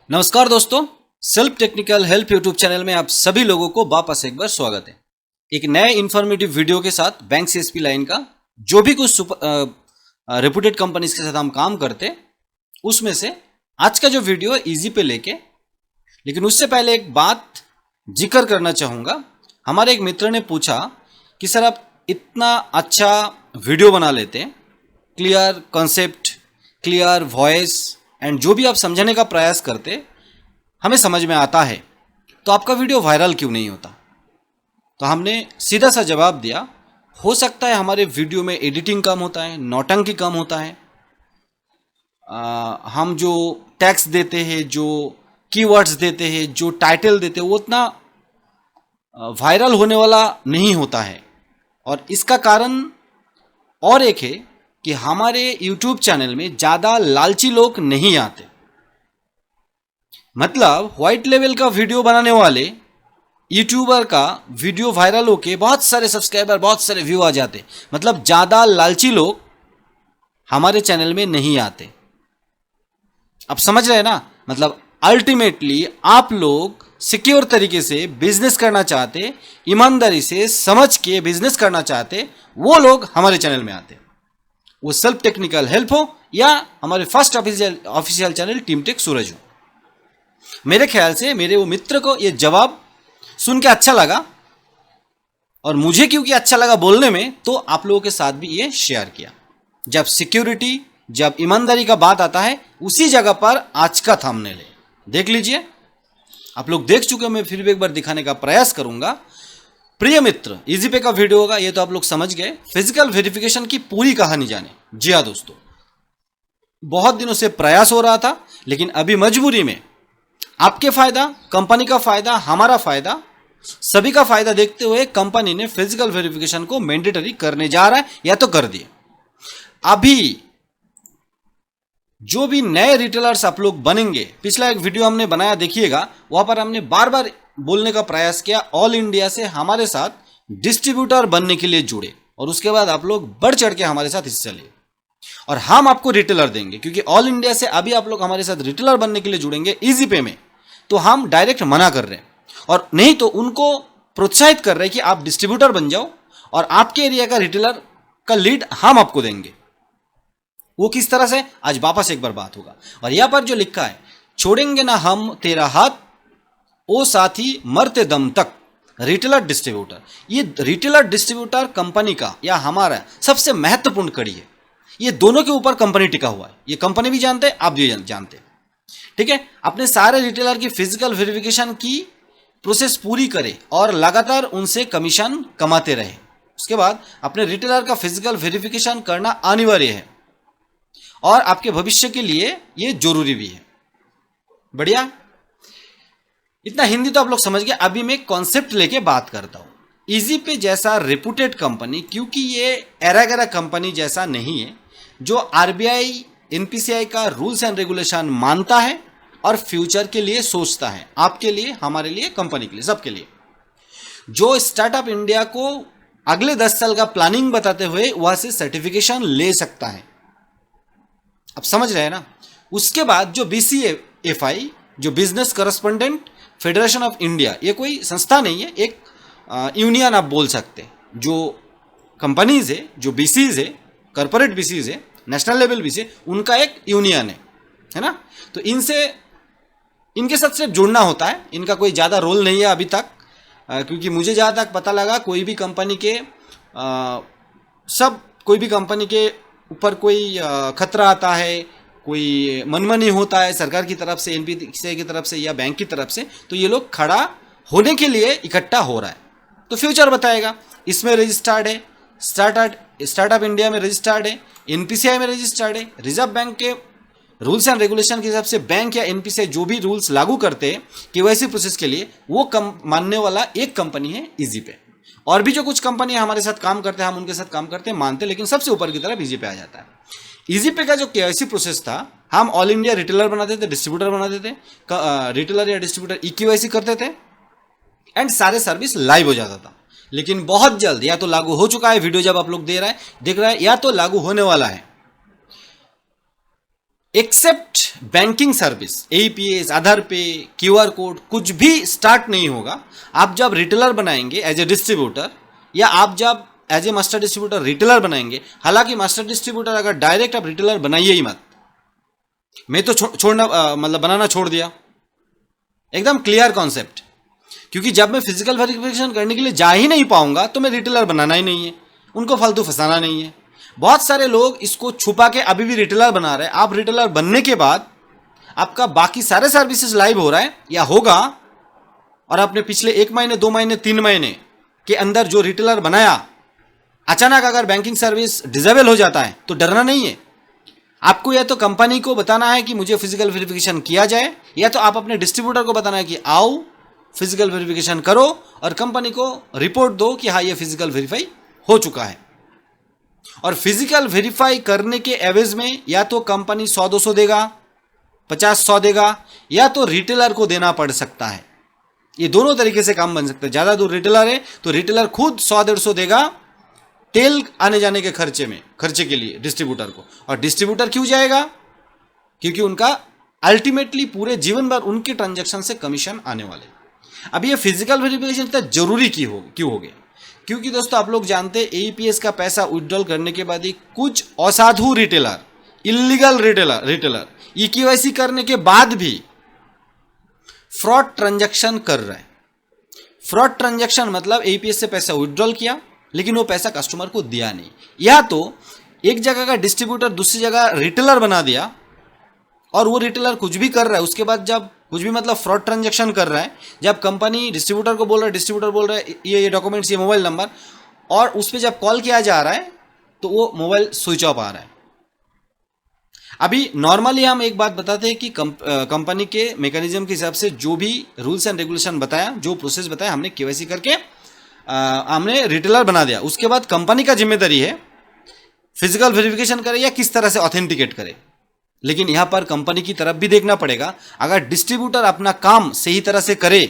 नमस्कार दोस्तों, self technical help YouTube channel में आप सभी लोगों को वापस एक बार स्वागत है। एक नए इन्फॉर्मेटिव वीडियो के साथ बैंक सीएसपी लाइन का जो भी कुछ रेपुटेड कंपनीज के साथ हम काम करते, उसमें से आज का जो वीडियो है इजी पे लेके, लेकिन उससे पहले एक बात जिक्र करना चाहूँगा। हमारे एक मित्र ने पूछा कि सर आप इतना अच्छा वीडियो बना लेते, clear concept, clear voice and जो भी आप समझाने का प्रयास करते हमें समझ में आता है, तो आपका वीडियो वायरल क्यों नहीं होता। तो हमने सीधा सा जवाब दिया, हो सकता है हमारे वीडियो में एडिटिंग कम होता है, नौटंकी कम होता है, हम जो टैक्स देते हैं, जो कीवर्ड्स देते हैं, जो टाइटल देते हैं, वो उतना वायरल होने वाला नहीं होता है। और इसका कारण और एक है कि हमारे YouTube चैनल में ज़्यादा लालची लोग नहीं आते। मतलब व्हाइट लेवल का वीडियो बनाने वाले यूट्यूबर का वीडियो वायरल होके बहुत सारे सब्सक्राइबर, बहुत सारे व्यू आ जाते, मतलब ज़्यादा लालची लोग हमारे चैनल में नहीं आते। अब समझ रहे हैं ना, मतलब अल्टीमेटली आप लोग सिक्योर तरीके से बिजनेस करना चाहते, ईमानदारी से समझ के बिजनेस करना चाहते, वो लोग हमारे चैनल में आते। वो सेल्फ टेक्निकल हेल्प हो या हमारे first official channel team tech Suraj हो। मेरे ख्याल से मेरे वो मित्र को ये जवाब सुन के अच्छा लगा, और मुझे क्योंकि अच्छा लगा बोलने में, तो आप लोगों के साथ भी ये शेयर किया। जब सिक्योरिटी, जब ईमानदारी का बात आता है, उसी जगह पर आज का थंबनेल है, देख लीजिए। आप लोग देख चुके, मैं फिर भी एक बार दिखाने का प्रयास करूंगा। प्रिय मित्र, इजी पे का वीडियो होगा, ये तो आप लोग समझ गए। फिजिकल वेरिफिकेशन की पूरी कहानी जाने। जी हाँ दोस्तों, बहुत दिनों से प्रयास हो रहा था, लेकिन अभी मजबूरी में आपके फायदा, कंपनी का फायदा, हमारा फायदा, सभी का फायदा देखते हुए कंपनी ने फिजिकल वेरिफिकेशन को मैंडेटरी करने जा रहा है, या तो कर दिए। अभी जो भी नए रिटेलर्स आप लोग बनेंगे, पिछला एक वीडियो हमने बनाया, देखिएगा, वहां पर हमने बार बार बोलने का प्रयास किया, ऑल इंडिया से हमारे साथ डिस्ट्रीब्यूटर बनने के लिए जुड़े, और उसके बाद आप लोग बढ़ चढ़ के हमारे साथ हिस्सा लिए, और हम आपको रिटेलर देंगे। क्योंकि ऑल इंडिया से अभी आप लोग हमारे साथ रिटेलर बनने के लिए जुड़ेंगे इजी पे में, तो हम डायरेक्ट मना कर रहे हैं, और नहीं तो उनको प्रोत्साहित कर रहे हैं कि आप डिस्ट्रीब्यूटर बन जाओ, और आपके एरिया का रिटेलर का लीड हम आपको देंगे। वो किस तरह से, आज वापस एक बार बात होगा। और यहां पर जो लिखा है, छोड़ेंगे ना हम तेरा हाथ, ओ साथी मरते दम तक, रिटेलर डिस्ट्रीब्यूटर। ये रिटेलर डिस्ट्रीब्यूटर कंपनी का या हमारा सबसे महत्वपूर्ण कड़ी है। ये दोनों के ऊपर कंपनी टिका हुआ है, ये कंपनी भी जानते हैं, आप भी जानते हैं। ठीक है, अपने सारे रिटेलर की फिजिकल वेरिफिकेशन की प्रोसेस पूरी करें और लगातार उनसे कमीशन कमाते रहे। उसके बाद अपने रिटेलर का फिजिकल वेरिफिकेशन करना अनिवार्य है, और आपके भविष्य के लिए ये जरूरी भी है। बढ़िया, इतना हिंदी तो आप लोग समझ गए। अभी मैं कॉन्सेप्ट लेके बात करता हूं। इजी पे जैसा रेपुटेड कंपनी, क्योंकि ये एरा गैरा कंपनी जैसा नहीं है, जो आरबीआई, एनपीसीआई का रूल्स एंड रेगुलेशन मानता है और फ्यूचर के लिए सोचता है, आपके लिए, हमारे लिए, कंपनी के लिए, सबके लिए। जो स्टार्टअप इंडिया को अगले 10 साल का प्लानिंग बताते हुए वहां से सर्टिफिकेशन ले सकता है। अब समझ रहे हैं ना। उसके बाद जो बीसीएफआई, जो business correspondent federation of India, ये कोई संस्था नहीं है, एक यूनियन आप बोल सकते, जो कंपनीज है, जो बीसीज है, कॉर्पोरेट बीसीज है, नेशनल लेवल बीसी, उनका एक यूनियन है ना। तो इनके साथ सिर्फ जुड़ना होता है, इनका कोई ज़्यादा रोल नहीं है अभी तक। क्योंकि मुझे जहाँ तक पता लगा, कोई भी कंपनी के ऊपर कोई खतरा आता है, कोई मनमानी होता है सरकार की तरफ से, एनपीसीआई की तरफ से या बैंक की तरफ से, तो ये लोग खड़ा होने के लिए इकट्ठा हो रहा है। तो फ्यूचर बताएगा। इसमें रजिस्टर्ड है, स्टार्टअप इंडिया में रजिस्टर्ड है, एनपीसीआई में रजिस्टर्ड है। रिजर्व बैंक के रूल्स एंड रेगुलेशन के हिसाब से बैंक या एनपीसीआई जो भी रूल्स लागू करते हैं केवाईसी प्रोसेस के लिए, वो मानने वाला एक कंपनी है इजी पे। और भी जो कुछ कंपनी हमारे साथ काम करते हैं, हम उनके साथ काम करते हैं, मानते, लेकिन सबसे ऊपर की तरफ इजी पे आ जाता है। इजी पे का जो केवाईसी प्रोसेस था, हम ऑल इंडिया रिटेलर बनाते थे, डिस्ट्रीब्यूटर बनाते थे, रिटेलर या डिस्ट्रीब्यूटर ई केवाईसी करते थे, एंड सारे सर्विस लाइव हो जाता था। लेकिन बहुत जल्द या तो लागू हो चुका है, वीडियो जब आप लोग देख रहे हैं, या तो लागू होने वाला है। एक्सेप्ट बैंकिंग सर्विस, एईपीएस, आधार पे, क्यूआर कोड, कुछ भी स्टार्ट नहीं होगा। आप जब रिटेलर बनाएंगे एज ए डिस्ट्रीब्यूटर, या आप जब as a master distributor retailer बनाएंगे, हालांकि मास्टर डिस्ट्रीब्यूटर अगर डायरेक्ट आप रिटेलर बनाइए ही मत। मैं तो छोड़ना मतलब बनाना छोड़ दिया, एकदम क्लियर कॉन्सेप्ट। क्योंकि जब मैं फिजिकल वेरिफिकेशन करने के लिए जा ही नहीं पाऊंगा तो मैं रिटेलर बनाना ही नहीं है, उनको फालतू फंसाना नहीं है। बहुत सारे लोग इसको छुपा के अभी भी रिटेलर बना रहे हैं। आप रिटेलर बनने के बाद आपका बाकी सारे सर्विसेज लाइव हो रहा है या होगा, और आपने पिछले 1 महीने 2 महीने 3 महीने के अंदर जो रिटेलर बनाया, अचानक अगर बैंकिंग सर्विस डिसेबल हो जाता है तो डरना नहीं है। आपको या तो कंपनी को बताना है कि मुझे फिजिकल वेरिफिकेशन किया जाए, या तो आप अपने डिस्ट्रीब्यूटर को बताना है कि आओ फिजिकल वेरिफिकेशन करो, और कंपनी को रिपोर्ट दो कि हाँ ये फिजिकल वेरीफाई हो चुका है। और फिजिकल वेरीफाई करने के एवज में या तो कंपनी 100-200 देगा, 50-100 देगा, या तो रिटेलर को देना पड़ सकता है। ये दोनों तरीके से काम बन सकता है। ज़्यादा दूर रिटेलर है तो रिटेलर खुद 100-150 देगा तेल आने जाने के खर्चे के लिए डिस्ट्रीब्यूटर को। और डिस्ट्रीब्यूटर क्यों जाएगा? क्योंकि उनका अल्टीमेटली पूरे जीवन भर उनके ट्रांजैक्शन से कमीशन आने वाले। अब ये फिजिकल वेरिफिकेशन इतना जरूरी क्यों हो गया? क्योंकि दोस्तों आप लोग जानते हैं एईपीएस का पैसा विड्रॉल करने के बाद ही कुछ असाधु रिटेलर, इलीगल रिटेलर ईकेवाईसी करने के बाद भी फ्रॉड ट्रांजैक्शन कर रहे हैं। फ्रॉड ट्रांजैक्शन मतलब एईपीएस से पैसा विड्रॉल किया लेकिन वो पैसा कस्टमर को दिया नहीं, या तो एक जगह का डिस्ट्रीब्यूटर दूसरी जगह रिटेलर बना दिया और वो रिटेलर कुछ भी कर रहा है, उसके बाद जब कुछ भी मतलब फ्रॉड ट्रांजैक्शन कर रहा है, जब कंपनी डिस्ट्रीब्यूटर को बोल रहा है, डिस्ट्रीब्यूटर बोल रहा है ये डॉक्यूमेंट्स, ये मोबाइल नंबर, और उस पर जब कॉल किया जा रहा है तो वो मोबाइल स्विच ऑफ आ रहा है। अभी नॉर्मली हम एक बात बताते हैं कि कंपनी के मैकेनिज्म के हिसाब से जो भी रूल्स एंड रेगुलेशन बताया, जो प्रोसेस बताया, हमने केवाईसी करके हमने रिटेलर बना दिया। उसके बाद कंपनी का जिम्मेदारी है फिजिकल वेरिफिकेशन करे या किस तरह से ऑथेंटिकेट करे। लेकिन यहां पर कंपनी की तरफ भी देखना पड़ेगा। अगर डिस्ट्रीब्यूटर अपना काम सही तरह से करे,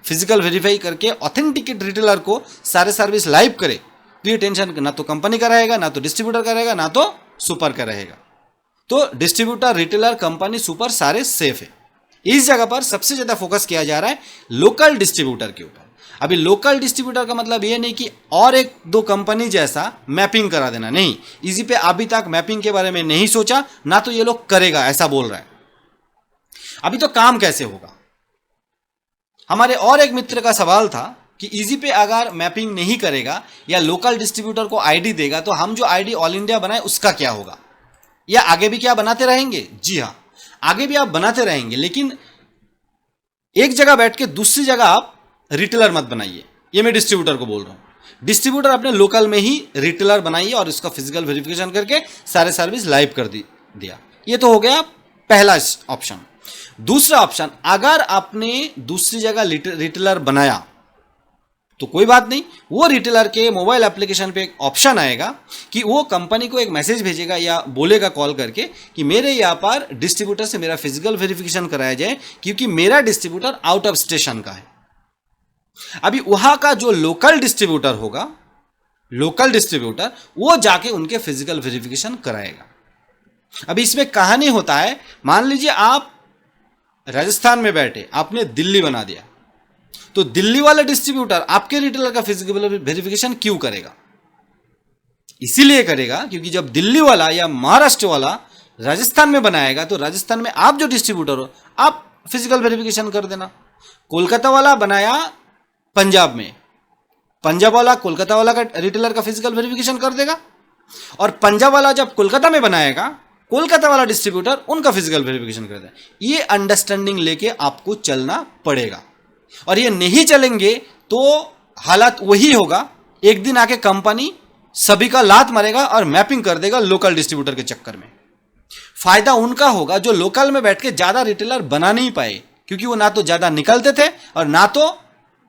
फिजिकल वेरीफाई करके ऑथेंटिकेट रिटेलर को सारे सर्विस लाइव करे, तो ये टेंशन ना तो कंपनी का रहेगा, ना तो डिस्ट्रीब्यूटर का रहेगा, ना तो सुपर का रहेगा। तो डिस्ट्रीब्यूटर, रिटेलर, कंपनी, सुपर सारे सेफ है। इस जगह पर सबसे ज्यादा फोकस किया जा रहा है लोकल डिस्ट्रीब्यूटर के ऊपर। अभी लोकल डिस्ट्रीब्यूटर का मतलब ये नहीं कि और 1-2 कंपनी जैसा मैपिंग करा देना, नहीं। इजी पे अभी तक मैपिंग के बारे में नहीं सोचा, ना तो ये लोग करेगा, ऐसा बोल रहा है। अभी तो काम कैसे होगा? हमारे और एक मित्र का सवाल था कि इजी पे अगर मैपिंग नहीं करेगा या लोकल डिस्ट्रीब्यूटर को आईडी देगा तो हम जो आईडी ऑल इंडिया बनाए उसका क्या होगा? या आगे भी क्या बनाते रहेंगे? जी हाँ, आगे भी आप बनाते रहेंगे, लेकिन एक जगह बैठ के दूसरी जगह आप रिटेलर मत बनाइए। ये मैं डिस्ट्रीब्यूटर को बोल रहा हूं। डिस्ट्रीब्यूटर अपने लोकल में ही रिटेलर बनाइए और इसका फिजिकल वेरिफिकेशन करके सारे सर्विस लाइव कर दिया। ये तो हो गया पहला ऑप्शन। दूसरा ऑप्शन, अगर आपने दूसरी जगह रिटेलर बनाया तो कोई बात नहीं, वो रिटेलर के मोबाइल एप्लीकेशन पे एक ऑप्शन आएगा कि वो कंपनी को एक मैसेज भेजेगा या बोलेगा कॉल करके कि मेरे यहाँ पर डिस्ट्रीब्यूटर से मेरा फिजिकल वेरिफिकेशन कराया जाए, क्योंकि मेरा डिस्ट्रीब्यूटर आउट ऑफ स्टेशन का है। अभी वहां का जो लोकल डिस्ट्रीब्यूटर होगा, लोकल डिस्ट्रीब्यूटर, वो जाके उनके फिजिकल वेरिफिकेशन कराएगा। अभी इसमें कहानी होता है, मान लीजिए आप राजस्थान में बैठे, आपने दिल्ली बना दिया, तो दिल्ली वाला डिस्ट्रीब्यूटर आपके रिटेलर का फिजिकल वेरिफिकेशन क्यों करेगा? इसीलिए करेगा क्योंकि जब दिल्ली वाला या महाराष्ट्र वाला राजस्थान में बनाएगा तो राजस्थान में आप जो डिस्ट्रीब्यूटर हो, आप फिजिकल वेरिफिकेशन कर देना। कोलकाता वाला बनाया पंजाब में, पंजाब वाला कोलकाता वाला का रिटेलर का फिजिकल वेरिफिकेशन कर देगा, और पंजाब वाला जब कोलकाता में बनाएगा, कोलकाता वाला डिस्ट्रीब्यूटर उनका फिजिकल वेरिफिकेशन कर देगा। ये अंडरस्टैंडिंग लेके आपको चलना पड़ेगा, और ये नहीं चलेंगे तो हालात वही होगा, एक दिन आके कंपनी सभी का लात मारेगा और मैपिंग कर देगा लोकल डिस्ट्रीब्यूटर के चक्कर में। फायदा उनका होगा जो लोकल में बैठ के ज्यादा रिटेलर बना नहीं पाए, क्योंकि वो ना तो ज्यादा निकलते थे और ना तो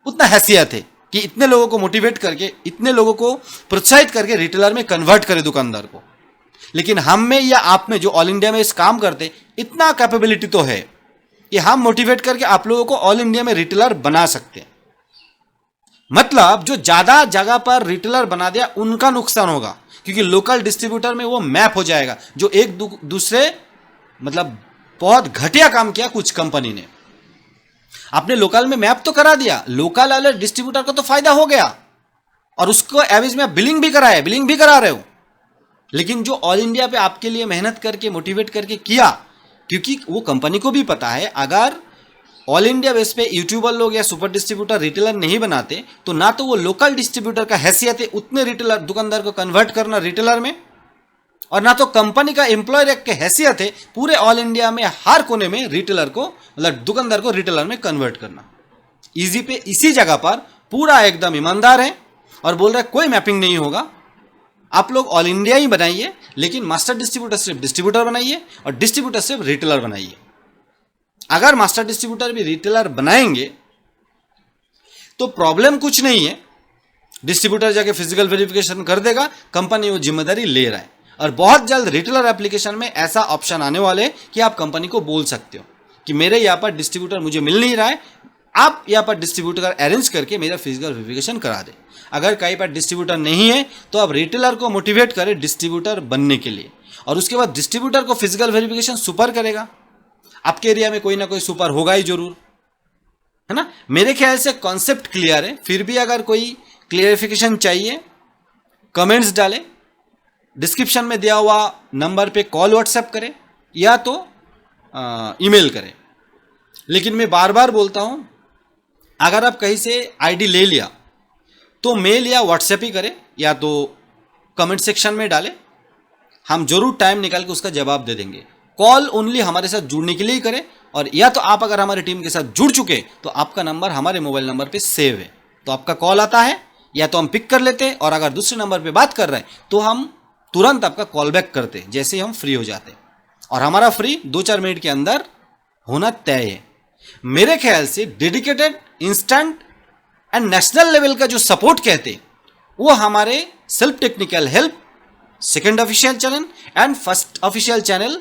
उतना हैसियत है कि इतने लोगों को मोटिवेट करके, इतने लोगों को प्रोत्साहित करके रिटेलर में कन्वर्ट करे दुकानदार को। लेकिन हम में या आप में जो ऑल इंडिया में इस काम करते, इतना कैपेबिलिटी तो है कि हम मोटिवेट करके आप लोगों को ऑल इंडिया में रिटेलर बना सकते हैं। मतलब जो ज्यादा जगह पर रिटेलर बना दिया उनका नुकसान होगा, क्योंकि लोकल डिस्ट्रीब्यूटर में वो मैप हो जाएगा, जो एक दूसरे मतलब बहुत घटिया काम किया कुछ कंपनी ने। आपने लोकल में मैप तो करा दिया, लोकल वाले डिस्ट्रीब्यूटर को तो फायदा हो गया और उसको एवरेज में बिलिंग भी कराया, बिलिंग भी करा रहे हो, लेकिन जो ऑल इंडिया पे आपके लिए मेहनत करके मोटिवेट करके किया, क्योंकि वो कंपनी को भी पता है अगर ऑल इंडिया बेस पे यूट्यूबर लोग या सुपर डिस्ट्रीब्यूटर रिटेलर नहीं बनाते तो ना तो वो लोकल डिस्ट्रीब्यूटर का हैसियत है उतने रिटेलर दुकानदार को कन्वर्ट करना रिटेलर में, और ना तो कंपनी का एम्प्लॉयर की हैसियत है पूरे ऑल इंडिया में हर कोने में रिटेलर को मतलब दुकानदार को रिटेलर में कन्वर्ट करना। इजी पे इसी जगह पर पूरा एकदम ईमानदार है और बोल रहा है कोई मैपिंग नहीं होगा, आप लोग ऑल इंडिया ही बनाइए, लेकिन मास्टर डिस्ट्रीब्यूटर सिर्फ डिस्ट्रीब्यूटर बनाइए और डिस्ट्रीब्यूटर सिर्फ रिटेलर बनाइए। अगर मास्टर डिस्ट्रीब्यूटर भी रिटेलर बनाएंगे तो प्रॉब्लम कुछ नहीं है, डिस्ट्रीब्यूटर जाके फिजिकल वेरिफिकेशन कर देगा, कंपनी वो जिम्मेदारी ले रहा है। और बहुत जल्द रिटेलर एप्लीकेशन में ऐसा ऑप्शन आने वाले हैं कि आप कंपनी को बोल सकते हो कि मेरे यहाँ पर डिस्ट्रीब्यूटर मुझे मिल नहीं रहा है, आप यहाँ पर डिस्ट्रीब्यूटर अरेंज करके मेरा फिजिकल वेरिफिकेशन करा दे। अगर कहीं पर डिस्ट्रीब्यूटर नहीं है तो आप रिटेलर को मोटिवेट करें डिस्ट्रीब्यूटर बनने के लिए, और उसके बाद डिस्ट्रीब्यूटर को फिजिकल वेरिफिकेशन सुपर करेगा। आपके एरिया में कोई ना कोई सुपर होगा ही जरूर, है ना। मेरे ख्याल से कॉन्सेप्ट क्लियर है, फिर भी अगर कोई क्लियरिफिकेशन चाहिए कमेंट्स डालें, डिस्क्रिप्शन में दिया हुआ नंबर पे कॉल व्हाट्सएप करें या तो ईमेल करें। लेकिन मैं बार बार बोलता हूं, अगर आप कहीं से आईडी ले लिया तो मेल या व्हाट्सएप ही करें या तो कमेंट सेक्शन में डालें, हम जरूर टाइम निकाल के उसका जवाब दे देंगे। कॉल ओनली हमारे साथ जुड़ने के लिए ही करें, और या तो आप अगर हमारी टीम के साथ जुड़ चुके तो आपका नंबर हमारे मोबाइल नंबर पे सेव है, तो आपका कॉल आता है या तो हम पिक कर लेते हैं, और अगर दूसरे नंबर पे बात कर रहे हैं तो हम तुरंत आपका कॉल बैक करते हैं जैसे ही हम फ्री हो जाते हैं, और हमारा फ्री 2-4 मिनट के अंदर होना तय है। मेरे ख्याल से dedicated, instant and national level का जो सपोर्ट कहते हैं वो हमारे self technical help second official channel and first official channel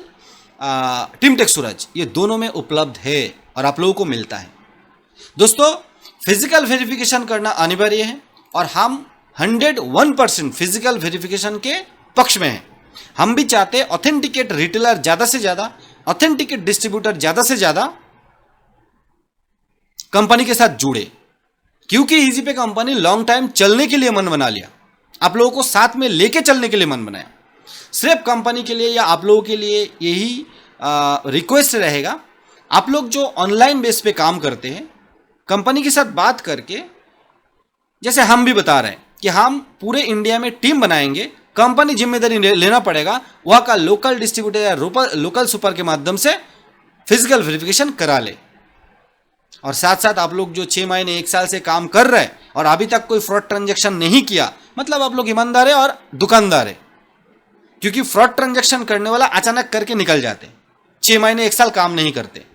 team tech Suraj, ये दोनों में उपलब्ध है और आप लोगों को मिलता है। दोस्तों, फिजिकल वेरिफिकेशन करना अनिवार्य है और हम 101% फिजिकल वेरिफिकेशन के पक्ष में हैं। हम भी चाहते हैं ऑथेंटिकेट रिटेलर ज्यादा से ज्यादा, ऑथेंटिकेट डिस्ट्रीब्यूटर ज्यादा से ज्यादा कंपनी के साथ जुड़े, क्योंकि इजी पे कंपनी लॉन्ग टाइम चलने के लिए मन बना लिया, आप लोगों को साथ में लेके चलने के लिए मन बनाया। सिर्फ कंपनी के लिए या आप लोगों के लिए यही रिक्वेस्ट रहेगा, आप लोग जो ऑनलाइन बेस पे काम करते हैं कंपनी के साथ बात करके, जैसे हम भी बता रहे हैं कि हम पूरे इंडिया में टीम बनाएंगे, कंपनी जिम्मेदारी लेना पड़ेगा, वहां का लोकल डिस्ट्रीब्यूटर या लोकल सुपर के माध्यम से फिजिकल वेरिफिकेशन करा ले। और साथ साथ आप लोग जो 6 महीने 1 साल से काम कर रहे हैं और अभी तक कोई फ्रॉड ट्रांजैक्शन नहीं किया, मतलब आप लोग ईमानदार है और दुकानदार है, क्योंकि फ्रॉड ट्रांजैक्शन करने वाला अचानक करके निकल जाते, 6 महीने 1 साल काम नहीं करते,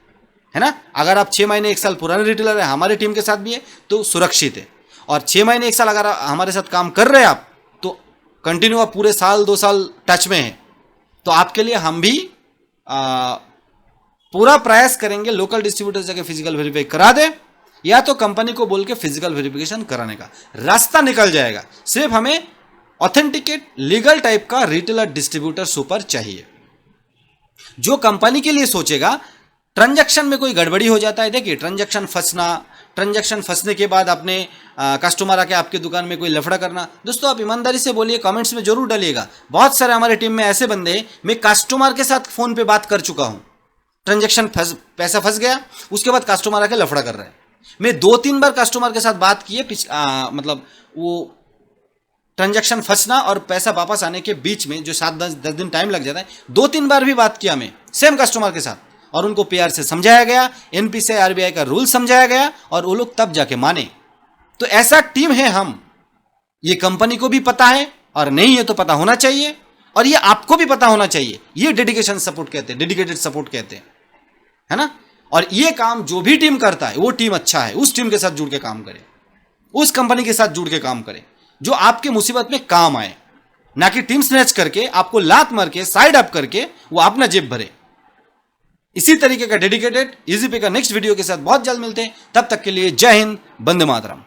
है ना। अगर आप 6 महीने 1 साल पुराने रिटेलर है, हमारे टीम के साथ भी है तो सुरक्षित है, और 6 महीने 1 साल अगर हमारे साथ काम कर रहे हैं आप तो कंटिन्यू आप पूरे साल 2 साल टच में है, तो आपके लिए हम भी पूरा प्रयास करेंगे लोकल डिस्ट्रीब्यूटर जाके फिजिकल वेरीफाई करा दे, या तो कंपनी को बोल के फिजिकल वेरिफिकेशन कराने का रास्ता निकल जाएगा। सिर्फ हमें ऑथेंटिकेट लीगल टाइप का रिटेलर डिस्ट्रीब्यूटर सुपर चाहिए। जो कंपनी के लिए सोचेगा ट्रांजैक्शन में कोई गड़बड़ी हो जाता है, देखिए ट्रांजैक्शन फंसने के बाद अपने कस्टमर आके आपके दुकान में कोई लफड़ा करना, दोस्तों आप ईमानदारी से बोलिए, कमेंट्स में जरूर डालिएगा। बहुत सारे हमारे टीम में ऐसे बंदे हैं, मैं कस्टमर के साथ फोन पे बात कर चुका हूं, ट्रांजैक्शन पैसा फंस गया, उसके बाद कस्टमर आके लफड़ा कर रहा है। मैं 2-3 बार कस्टमर के साथ बात की है, मतलब वो ट्रांजैक्शन फंसना और पैसा वापस आने के बीच में जो 7-10 दिन टाइम लग जाता है, 2-3 बार भी बात किया मैं सेम कस्टमर के साथ, और उनको पीआर से समझाया गया, एनपीसीआई आरबीआई का रूल समझाया गया, और वो लोग तब जाके माने। तो ऐसा टीम है हम, ये कंपनी को भी पता है, और नहीं है तो पता होना चाहिए, और ये आपको भी पता होना चाहिए। ये डेडिकेशन सपोर्ट कहते हैं, डेडिकेटेड सपोर्ट कहते हैं, है ना। और ये काम जो भी टीम करता है वो टीम अच्छा है, उस टीम के साथ जुड़ के काम करे, उस कंपनी के साथ जुड़ के काम करे जो आपके मुसीबत में काम आए, ना कि टीम स्नैच करके आपको लात मार के साइड अप करके वो अपना जेब भरे। इसी तरीके का डेडिकेटेड इजी पे का नेक्स्ट वीडियो के साथ बहुत जल्द मिलते हैं, तब तक के लिए जय हिंद, वंदे मातरम।